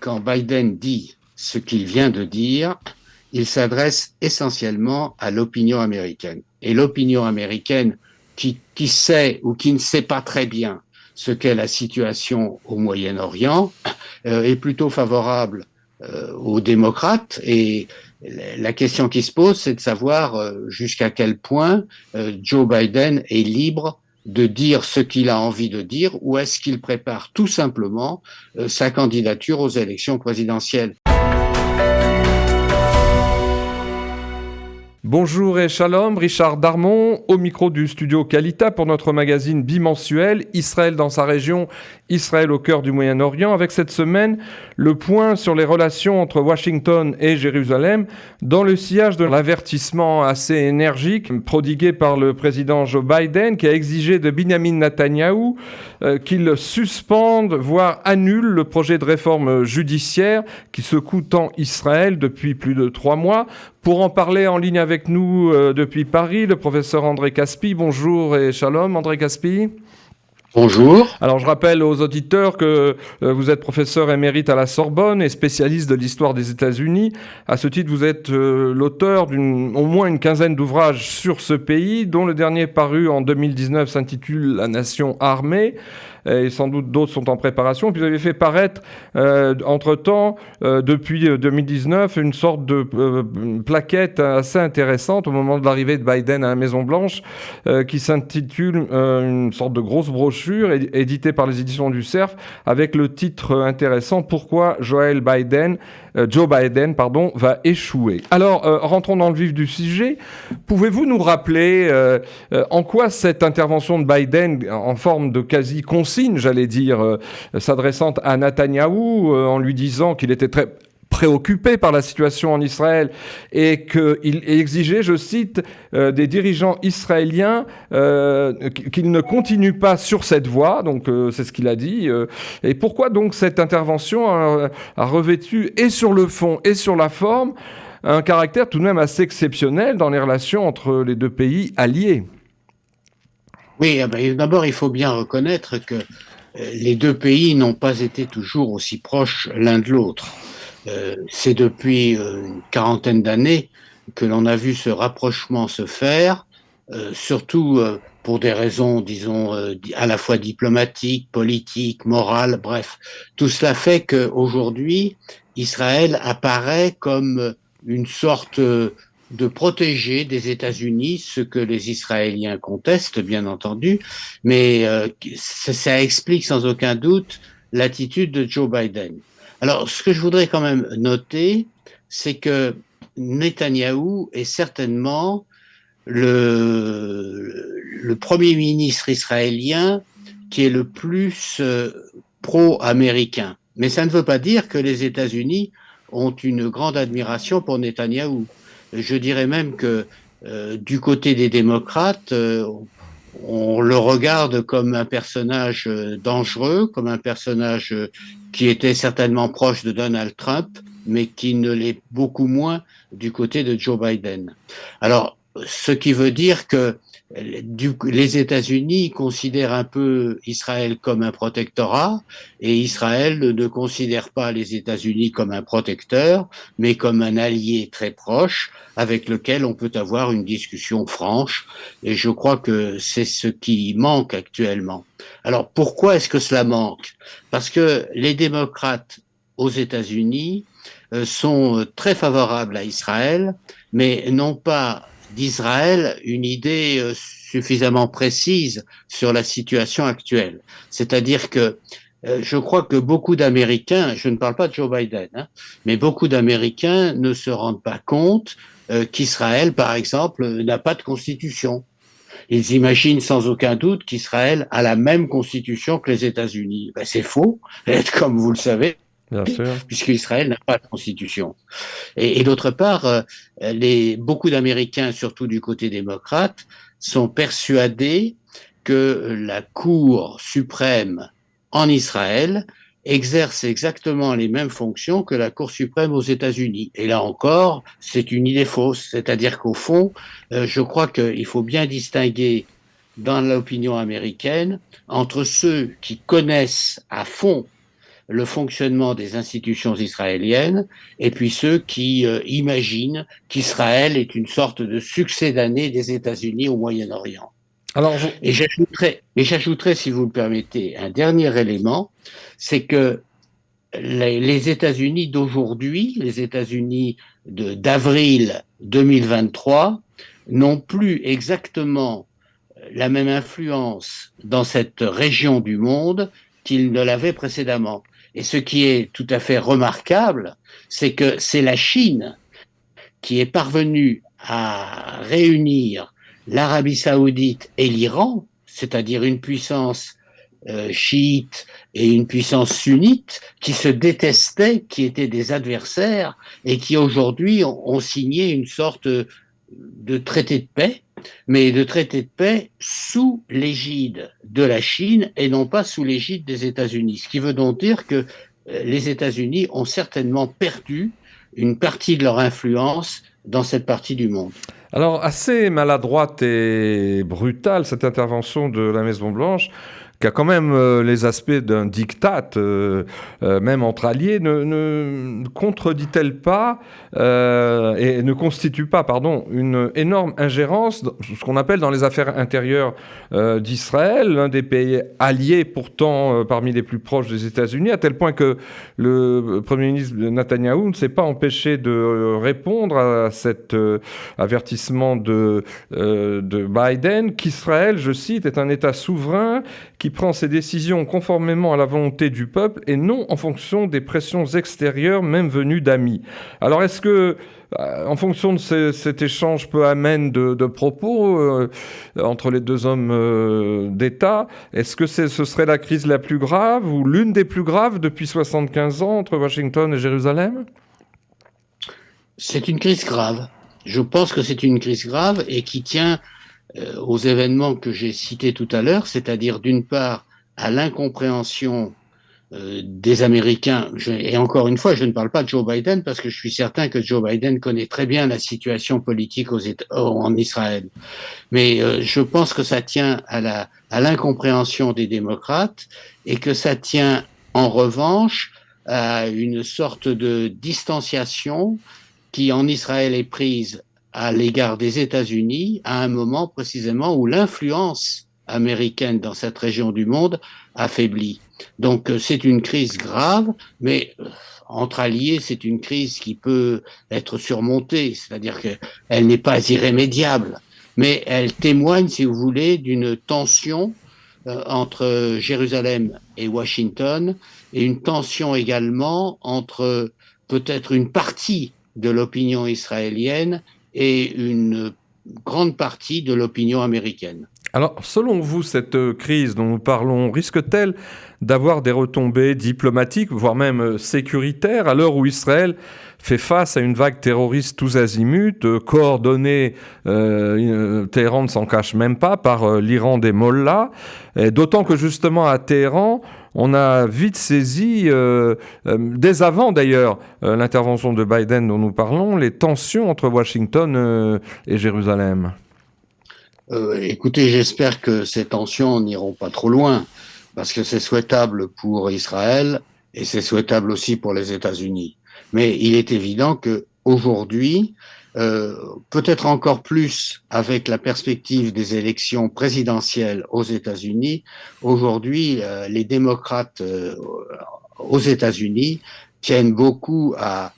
quand Biden dit ce qu'il vient de dire, il s'adresse essentiellement à l'opinion américaine. Et l'opinion américaine qui sait ou qui ne sait pas très bien ce qu'est la situation au Moyen-Orient est plutôt favorable aux démocrates. Et la question qui se pose, c'est de savoir jusqu'à quel point Joe Biden est libre de dire ce qu'il a envie de dire, ou est-ce qu'il prépare tout simplement sa candidature aux élections présidentielles. Bonjour et shalom, Richard Darmon, au micro du studio Kalita pour notre magazine bimensuel Israël dans sa région, Israël au cœur du Moyen-Orient, avec cette semaine le point sur les relations entre Washington et Jérusalem dans le sillage de l'avertissement assez énergique prodigué par le président Joe Biden qui a exigé de Binyamin Netanyahou qu'il suspende, voire annule le projet de réforme judiciaire qui secoue tant Israël depuis plus de 3 mois. Pour en parler en ligne avec nous depuis Paris, le professeur André Caspi. Bonjour et shalom, André Caspi. Bonjour. Alors je rappelle aux auditeurs que vous êtes professeur émérite à la Sorbonne et spécialiste de l'histoire des États-Unis. À ce titre, vous êtes l'auteur d'au moins une quinzaine d'ouvrages sur ce pays, dont le dernier paru en 2019 s'intitule « La nation armée ». Et sans doute d'autres sont en préparation. Puis vous avez fait paraître, entre-temps, depuis 2019, une sorte de plaquette assez intéressante au moment de l'arrivée de Biden à la Maison-Blanche, qui s'intitule une sorte de grosse brochure éditée par les éditions du Cerf, avec le titre intéressant « Pourquoi Joe Biden va échouer ». Alors, rentrons dans le vif du sujet. Pouvez-vous nous rappeler en quoi cette intervention de Biden, en forme de quasi-consigne, j'allais dire, s'adressant à Netanyahou, en lui disant qu'il était très préoccupé par la situation en Israël et qu'il exigeait, je cite, des dirigeants israéliens qu'ils ne continuent pas sur cette voie, donc c'est ce qu'il a dit. Et pourquoi donc cette intervention a revêtu, et sur le fond et sur la forme, un caractère tout de même assez exceptionnel dans les relations entre les deux pays alliés? Oui, d'abord, il faut bien reconnaître que les deux pays n'ont pas été toujours aussi proches l'un de l'autre. C'est depuis une quarantaine d'années que l'on a vu ce rapprochement se faire, surtout pour des raisons, disons, à la fois diplomatiques, politiques, morales, bref. Tout cela fait qu'aujourd'hui, Israël apparaît comme une sorte de protéger des États-Unis, ce que les Israéliens contestent, bien entendu, mais ça explique sans aucun doute l'attitude de Joe Biden. Alors, ce que je voudrais quand même noter, c'est que Netanyahou est certainement le premier ministre israélien qui est le plus pro-américain. Mais ça ne veut pas dire que les États-Unis ont une grande admiration pour Netanyahou. Je dirais même que du côté des démocrates, on le regarde comme un personnage dangereux, comme un personnage qui était certainement proche de Donald Trump, mais qui ne l'est beaucoup moins du côté de Joe Biden. Alors, ce qui veut dire que les États-Unis considèrent un peu Israël comme un protectorat, et Israël ne considère pas les États-Unis comme un protecteur, mais comme un allié très proche avec lequel on peut avoir une discussion franche, et je crois que c'est ce qui manque actuellement. Alors pourquoi est-ce que cela manque? Parce que les démocrates aux États-Unis sont très favorables à Israël, mais n'ont pas d'Israël une idée suffisamment précise sur la situation actuelle. C'est-à-dire que je crois que beaucoup d'Américains, je ne parle pas de Joe Biden, mais beaucoup d'Américains ne se rendent pas compte qu'Israël, par exemple, n'a pas de constitution. Ils imaginent sans aucun doute qu'Israël a la même constitution que les États-Unis. Ben, c'est faux, comme vous le savez, Bien sûr. puisqu'Israël n'a pas de constitution. Et d'autre part, beaucoup d'Américains, surtout du côté démocrate, sont persuadés que la Cour suprême en Israël exerce exactement les mêmes fonctions que la Cour suprême aux États-Unis. Et là encore, c'est une idée fausse. C'est-à-dire qu'au fond, je crois qu'il faut bien distinguer dans l'opinion américaine entre ceux qui connaissent à fond le fonctionnement des institutions israéliennes, et puis ceux qui imaginent qu'Israël est une sorte de succédané des États-Unis au Moyen-Orient. Alors, vous... Et j'ajouterais, si vous me permettez, un dernier élément, c'est que les États-Unis d'aujourd'hui, les États-Unis d'avril 2023, n'ont plus exactement la même influence dans cette région du monde qu'ils ne l'avaient précédemment. Et ce qui est tout à fait remarquable, c'est que c'est la Chine qui est parvenue à réunir l'Arabie saoudite et l'Iran, c'est-à-dire une puissance chiite et une puissance sunnite qui se détestaient, qui étaient des adversaires et qui aujourd'hui ont signé une sorte de traité de paix, mais de traité de paix sous l'égide de la Chine et non pas sous l'égide des États-Unis. Ce qui veut donc dire que les États-Unis ont certainement perdu une partie de leur influence dans cette partie du monde. Alors, assez maladroite et brutale, cette intervention de la Maison-Blanche, qui a quand même les aspects d'un diktat, même entre alliés, ne contredit-elle pas et ne constitue pas, pardon, une énorme ingérence, ce qu'on appelle dans les affaires intérieures d'Israël, l'un des pays alliés pourtant parmi les plus proches des États-Unis, à tel point que le Premier ministre Netanyahou ne s'est pas empêché de répondre à cet avertissement de Biden, qu'Israël, je cite, est un État souverain qui prend ses décisions conformément à la volonté du peuple et non en fonction des pressions extérieures, même venues d'amis. Alors est-ce que, en fonction de cet échange peu amène de propos entre les deux hommes d'État, est-ce que ce serait la crise la plus grave ou l'une des plus graves depuis 75 ans entre Washington et Jérusalem ? C'est une crise grave. Je pense que c'est une crise grave et qui tient aux événements que j'ai cités tout à l'heure, c'est-à-dire d'une part à l'incompréhension des Américains, et encore une fois, je ne parle pas de Joe Biden parce que je suis certain que Joe Biden connaît très bien la situation politique en Israël. Mais je pense que ça tient à l'incompréhension des démocrates et que ça tient en revanche à une sorte de distanciation qui en Israël est prise à l'égard des États-Unis à un moment précisément où l'influence américaine dans cette région du monde affaiblit. Donc c'est une crise grave, mais entre alliés, c'est une crise qui peut être surmontée, c'est-à-dire qu'elle n'est pas irrémédiable, mais elle témoigne, si vous voulez, d'une tension entre Jérusalem et Washington, et une tension également entre peut-être une partie de l'opinion israélienne et une grande partie de l'opinion américaine. Alors, selon vous, cette crise dont nous parlons risque-t-elle d'avoir des retombées diplomatiques, voire même sécuritaires, à l'heure où Israël fait face à une vague terroriste tous azimuts, coordonnée, Téhéran ne s'en cache même pas, par l'Iran des mollahs, d'autant que justement à Téhéran, on a vite saisi, dès avant d'ailleurs l'intervention de Biden dont nous parlons, les tensions entre Washington et Jérusalem. Écoutez, j'espère que ces tensions n'iront pas trop loin, parce que c'est souhaitable pour Israël et c'est souhaitable aussi pour les États-Unis. Mais il est évident que aujourd'hui, peut-être encore plus avec la perspective des élections présidentielles aux États-Unis, aujourd'hui, les démocrates aux États-Unis tiennent beaucoup à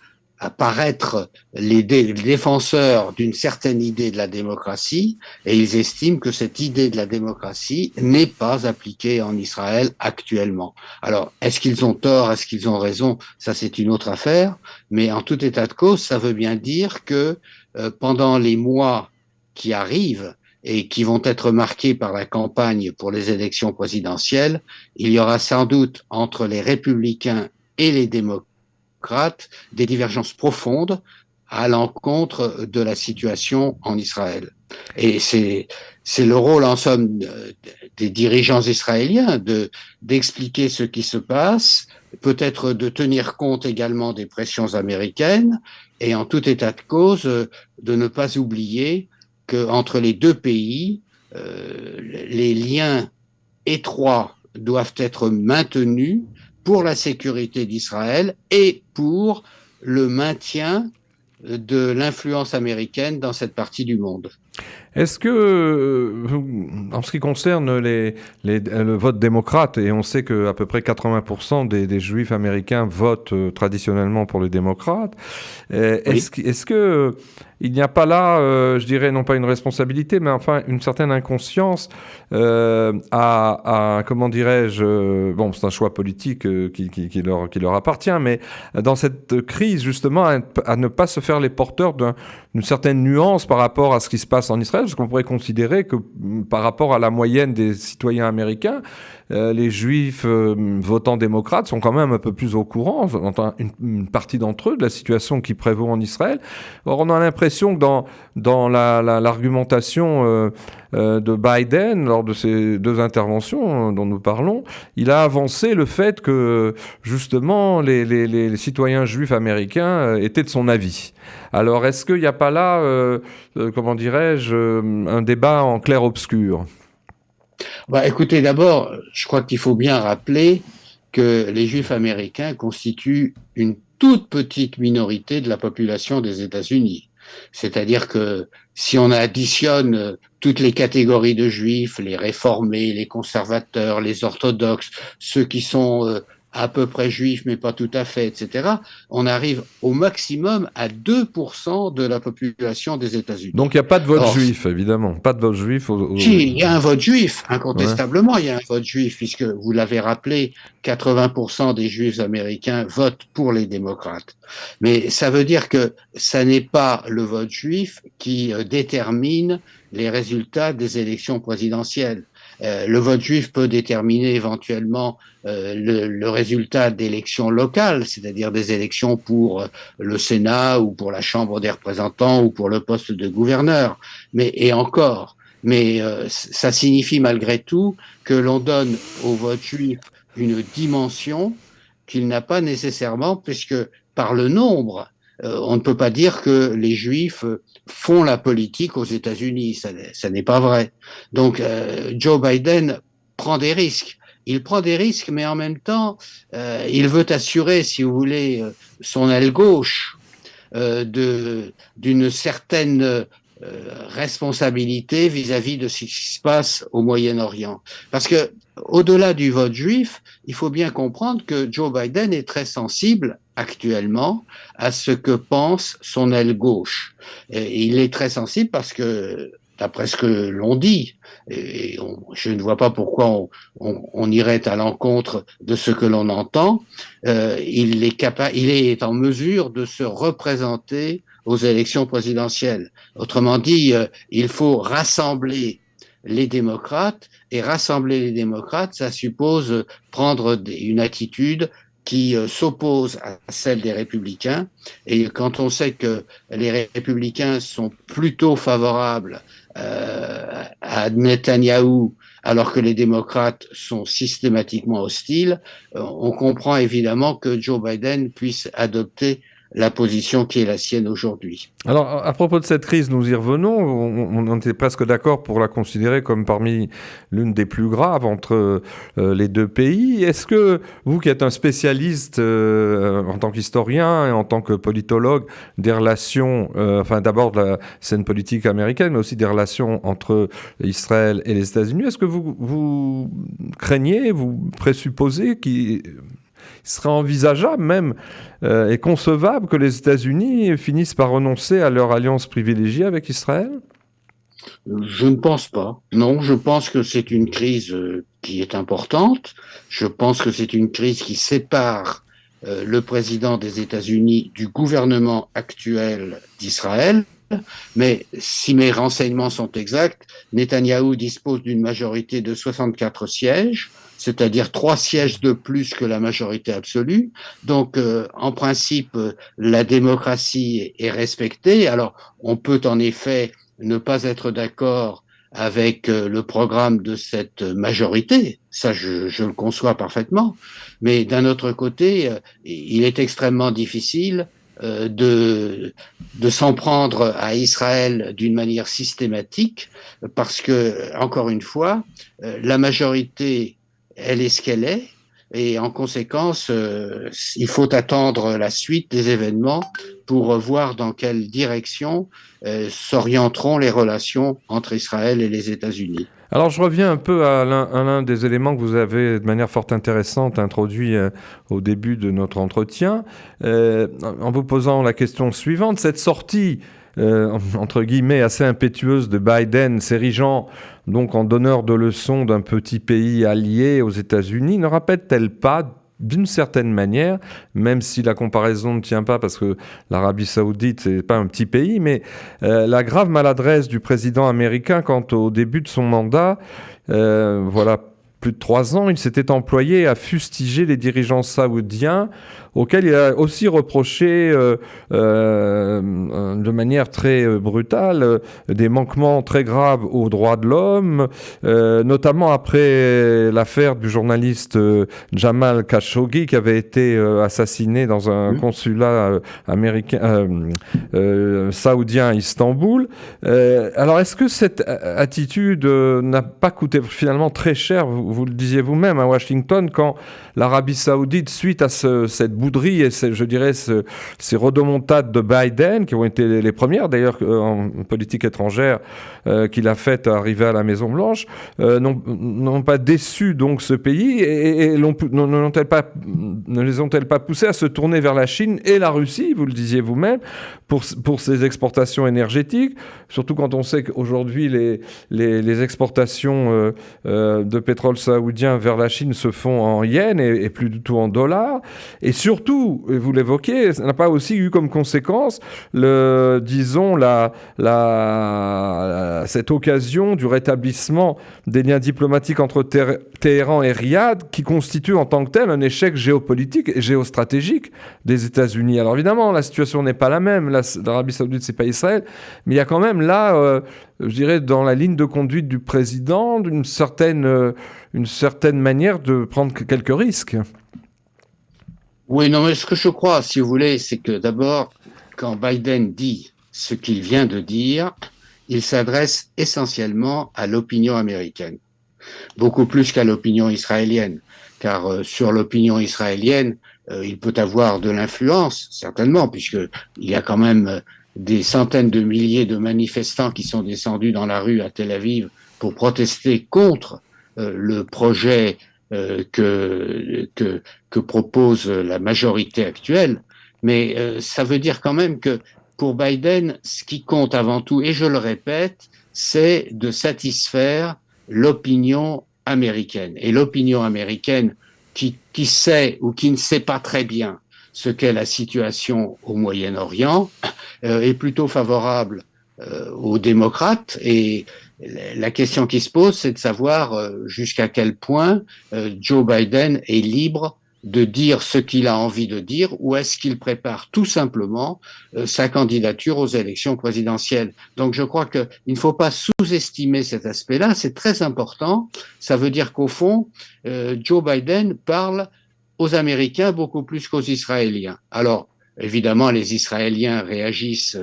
paraître les défenseurs d'une certaine idée de la démocratie, et ils estiment que cette idée de la démocratie n'est pas appliquée en Israël actuellement. Alors, est-ce qu'ils ont tort, est-ce qu'ils ont raison? Ça, c'est une autre affaire, mais en tout état de cause, ça veut bien dire que pendant les mois qui arrivent, et qui vont être marqués par la campagne pour les élections présidentielles, il y aura sans doute entre les républicains et les démocrates des divergences profondes à l'encontre de la situation en Israël. Et c'est le rôle, en somme, des dirigeants israéliens d'expliquer ce qui se passe, peut-être de tenir compte également des pressions américaines, et en tout état de cause, de ne pas oublier qu'entre les deux pays, les liens étroits doivent être maintenus pour la sécurité d'Israël et pour le maintien de l'influence américaine dans cette partie du monde. Est-ce que, en ce qui concerne le vote démocrate, et on sait qu'à peu près 80% des juifs américains votent traditionnellement pour les démocrates, Oui. est-ce que il n'y a pas là, je dirais, non pas une responsabilité, mais enfin une certaine inconscience comment dirais-je, bon, c'est un choix politique qui leur appartient, mais dans cette crise, justement, à ne pas se faire les porteurs d'une certaine nuance par rapport à ce qui se passe en Israël, parce qu'on pourrait considérer que par rapport à la moyenne des citoyens américains, les juifs votant démocrates sont quand même un peu plus au courant, une partie d'entre eux, de la situation qui prévaut en Israël. Or, on a l'impression que dans l'argumentation de Biden, lors de ces deux interventions dont nous parlons, il a avancé le fait que, justement, les citoyens juifs américains étaient de son avis. Alors, est-ce qu'il n'y a pas là, comment dirais-je, un débat en clair-obscur ? Bah, écoutez, d'abord, je crois qu'il faut bien rappeler que les Juifs américains constituent une toute petite minorité de la population des États-Unis. C'est-à-dire que si on additionne toutes les catégories de Juifs, les réformés, les conservateurs, les orthodoxes, ceux qui sont à peu près juifs mais pas tout à fait, etc., on arrive au maximum à 2% de la population des États-Unis. Donc il n'y a pas de vote Or, juif, évidemment. Pas de vote juif. si, il y a un vote juif, Ouais. incontestablement, il y a un vote juif, puisque vous l'avez rappelé, 80% des juifs américains votent pour les démocrates. Mais ça veut dire que ça n'est pas le vote juif qui détermine les résultats des élections présidentielles. Le vote juif peut déterminer éventuellement le résultat d'élections locales, c'est-à-dire des élections pour le Sénat ou pour la Chambre des représentants ou pour le poste de gouverneur. Et encore, mais ça signifie malgré tout que l'on donne au vote juif une dimension qu'il n'a pas nécessairement, puisque par le nombre, on ne peut pas dire que les juifs font la politique aux États-Unis. Ça n'est pas vrai. Donc Joe Biden prend des risques. Il prend des risques, mais en même temps, il veut assurer, si vous voulez, son aile gauche d'une certaine responsabilité vis-à-vis de ce qui se passe au Moyen-Orient. Parce que, au-delà du vote juif, il faut bien comprendre que Joe Biden est très sensible actuellement à ce que pense son aile gauche. Et il est très sensible parce que, d'après ce que l'on dit, je ne vois pas pourquoi on irait à l'encontre de ce que l'on entend, il est en mesure de se représenter aux élections présidentielles. Autrement dit, il faut rassembler les démocrates, et rassembler les démocrates, ça suppose prendre une attitude qui s'oppose à celle des républicains. Et quand on sait que les républicains sont plutôt favorables à Netanyahou, alors que les démocrates sont systématiquement hostiles, on comprend évidemment que Joe Biden puisse adopter la position qui est la sienne aujourd'hui. Alors, à propos de cette crise, nous y revenons. On était presque d'accord pour la considérer comme parmi l'une des plus graves entre les deux pays. Est-ce que vous, qui êtes un spécialiste en tant qu'historien et en tant que politologue des relations, enfin d'abord de la scène politique américaine, mais aussi des relations entre Israël et les États-Unis, est-ce que vous craignez, vous présupposez qu'il serait envisageable même et concevable que les États-Unis finissent par renoncer à leur alliance privilégiée avec Israël ? Je ne pense pas. Non, je pense que c'est une crise qui est importante. Je pense que c'est une crise qui sépare le président des États-Unis du gouvernement actuel d'Israël. Mais si mes renseignements sont exacts, Netanyahou dispose d'une majorité de 64 sièges, c'est-à-dire 3 sièges de plus que la majorité absolue. Donc, en principe, la démocratie est respectée. Alors, on peut en effet ne pas être d'accord avec le programme de cette majorité, ça je le conçois parfaitement, mais d'un autre côté, il est extrêmement difficile de s'en prendre à Israël d'une manière systématique, parce que, encore une fois, la majorité, elle est ce qu'elle est, et en conséquence, il faut attendre la suite des événements pour voir dans quelle direction s'orienteront les relations entre Israël et les États-Unis. Alors je reviens un peu à l'un des éléments que vous avez de manière fort intéressante introduit au début de notre entretien, en vous posant la question suivante. Cette sortie, entre guillemets, assez impétueuse de Biden, s'érigeant donc en donneur de leçons d'un petit pays allié aux États-Unis, ne rappelle-t-elle pas, d'une certaine manière, même si la comparaison ne tient pas parce que l'Arabie Saoudite, c'est pas un petit pays, mais la grave maladresse du président américain quand au début de son mandat, voilà plus de 3 ans, il s'était employé à fustiger les dirigeants saoudiens, auxquels il a aussi reproché de manière très brutale des manquements très graves aux droits de l'homme, notamment après l'affaire du journaliste Jamal Khashoggi qui avait été assassiné dans un consulat américain, saoudien à Istanbul. Alors est-ce que cette attitude n'a pas coûté finalement très cher, vous le disiez vous-même, à Washington, quand l'Arabie Saoudite, suite à cette bouderie et je dirais ces rodomontades de Biden, qui ont été les premières d'ailleurs en politique étrangère qu'il a faites arriver à la Maison-Blanche, n'ont pas déçu donc ce pays et ne les ont-elles pas poussés à se tourner vers la Chine et la Russie, vous le disiez vous-même, pour ces exportations énergétiques, surtout quand on sait qu'aujourd'hui les exportations de pétrole saoudien vers la Chine se font en yens et plus du tout en dollars. Et surtout, vous l'évoquez, ça n'a pas aussi eu comme conséquence, cette occasion du rétablissement des liens diplomatiques entre Téhéran et Riyad, qui constitue en tant que tel un échec géopolitique et géostratégique des États-Unis. Alors évidemment, la situation n'est pas la même. L'Arabie Saoudite, c'est pas Israël, mais il y a quand même là, je dirais, dans la ligne de conduite du président, une certaine manière de prendre quelques risques. Oui, non, mais ce que je crois, si vous voulez, c'est que d'abord, quand Biden dit ce qu'il vient de dire, il s'adresse essentiellement à l'opinion américaine, beaucoup plus qu'à l'opinion israélienne, car sur l'opinion israélienne, il peut avoir de l'influence, certainement, puisqu'il y a quand même des centaines de milliers de manifestants qui sont descendus dans la rue à Tel Aviv pour protester contre le projet que propose la majorité actuelle. Mais ça veut dire quand même que pour Biden, ce qui compte avant tout, et je le répète, c'est de satisfaire l'opinion américaine. Et l'opinion américaine qui sait ou qui ne sait pas très bien ce qu'est la situation au Moyen-Orient est plutôt favorable aux démocrates. Et la question qui se pose, c'est de savoir jusqu'à quel point Joe Biden est libre de dire ce qu'il a envie de dire, ou est-ce qu'il prépare tout simplement sa candidature aux élections présidentielles. Donc je crois qu'il ne faut pas sous-estimer cet aspect-là, c'est très important. Ça veut dire qu'au fond, Joe Biden parle aux Américains beaucoup plus qu'aux Israéliens. Alors, évidemment, les Israéliens réagissent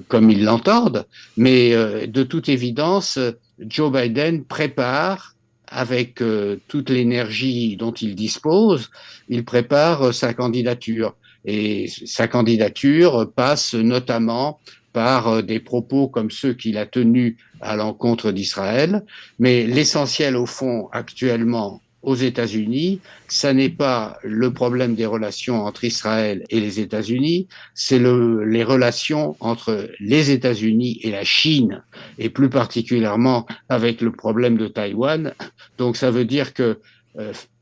comme ils l'entendent, mais de toute évidence, Joe Biden prépare avec toute l'énergie dont il dispose, il prépare sa candidature. Et sa candidature passe notamment par des propos comme ceux qu'il a tenus à l'encontre d'Israël. Mais l'essentiel, au fond, actuellement, aux États-Unis, ça n'est pas le problème des relations entre Israël et les États-Unis, c'est les relations entre les États-Unis et la Chine, et plus particulièrement avec le problème de Taïwan. Donc ça veut dire que,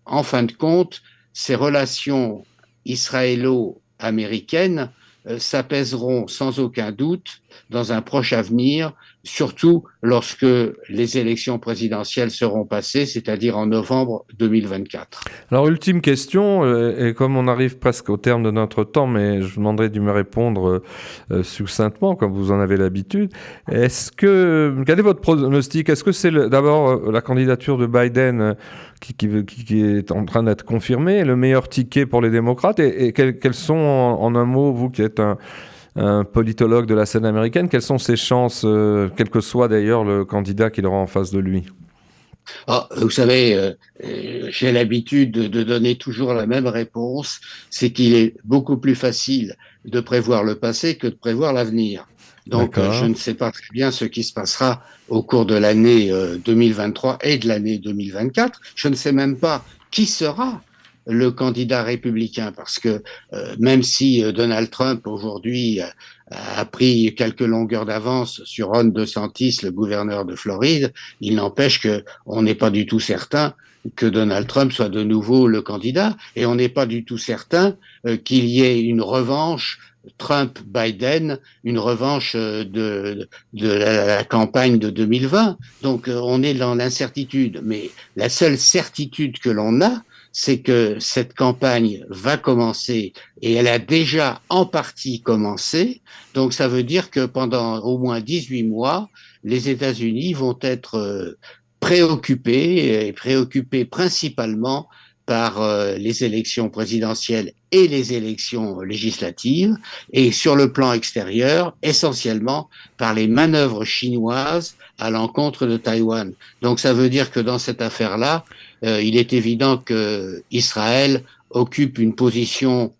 en fin de compte, ces relations israélo-américaines s'apaiseront sans aucun doute dans un proche avenir, surtout lorsque les élections présidentielles seront passées, c'est-à-dire en novembre 2024. Alors, ultime question, et comme on arrive presque au terme de notre temps, mais je vous demanderai de me répondre succinctement, comme vous en avez l'habitude. Quel est votre pronostic? Est-ce que c'est d'abord la candidature de Biden qui est en train d'être confirmée, le meilleur ticket pour les démocrates? Et quelles sont, en un mot, vous qui êtes un politologue de la scène américaine, quelles sont ses chances, quel que soit d'ailleurs le candidat qu'il aura en face de lui? Vous savez, j'ai l'habitude de donner toujours la même réponse, c'est qu'il est beaucoup plus facile de prévoir le passé que de prévoir l'avenir. Donc, je D'accord. ne sais pas très bien ce qui se passera au cours de l'année 2023 et de l'année 2024. Je ne sais même pas qui sera le candidat républicain, parce que même si Donald Trump aujourd'hui a pris quelques longueurs d'avance sur Ron DeSantis, le gouverneur de Floride, il n'empêche que on n'est pas du tout certain que Donald Trump soit de nouveau le candidat, et on n'est pas du tout certain qu'il y ait une revanche Trump-Biden, une revanche de la campagne de 2020. Donc on est dans l'incertitude, mais la seule certitude que l'on a, c'est que cette campagne va commencer, et elle a déjà en partie commencé. Donc ça veut dire que pendant au moins 18 mois, les États-Unis vont être préoccupés, et préoccupés principalement par les élections présidentielles et les élections législatives, et sur le plan extérieur, essentiellement par les manœuvres chinoises à l'encontre de Taïwan. Donc ça veut dire que dans cette affaire-là, il est évident que Israël occupe une position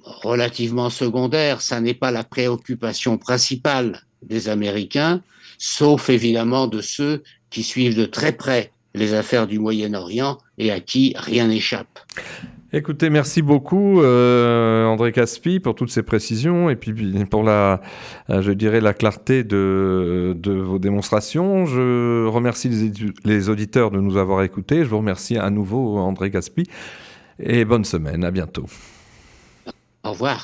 relativement secondaire. Ça n'est pas la préoccupation principale des Américains, sauf évidemment de ceux qui suivent de très près les affaires du Moyen-Orient et à qui rien n'échappe. Écoutez, merci beaucoup André Caspi pour toutes ces précisions et puis pour je dirais, la clarté de vos démonstrations. Je remercie les auditeurs de nous avoir écoutés. Je vous remercie à nouveau André Caspi et bonne semaine. À bientôt. Au revoir.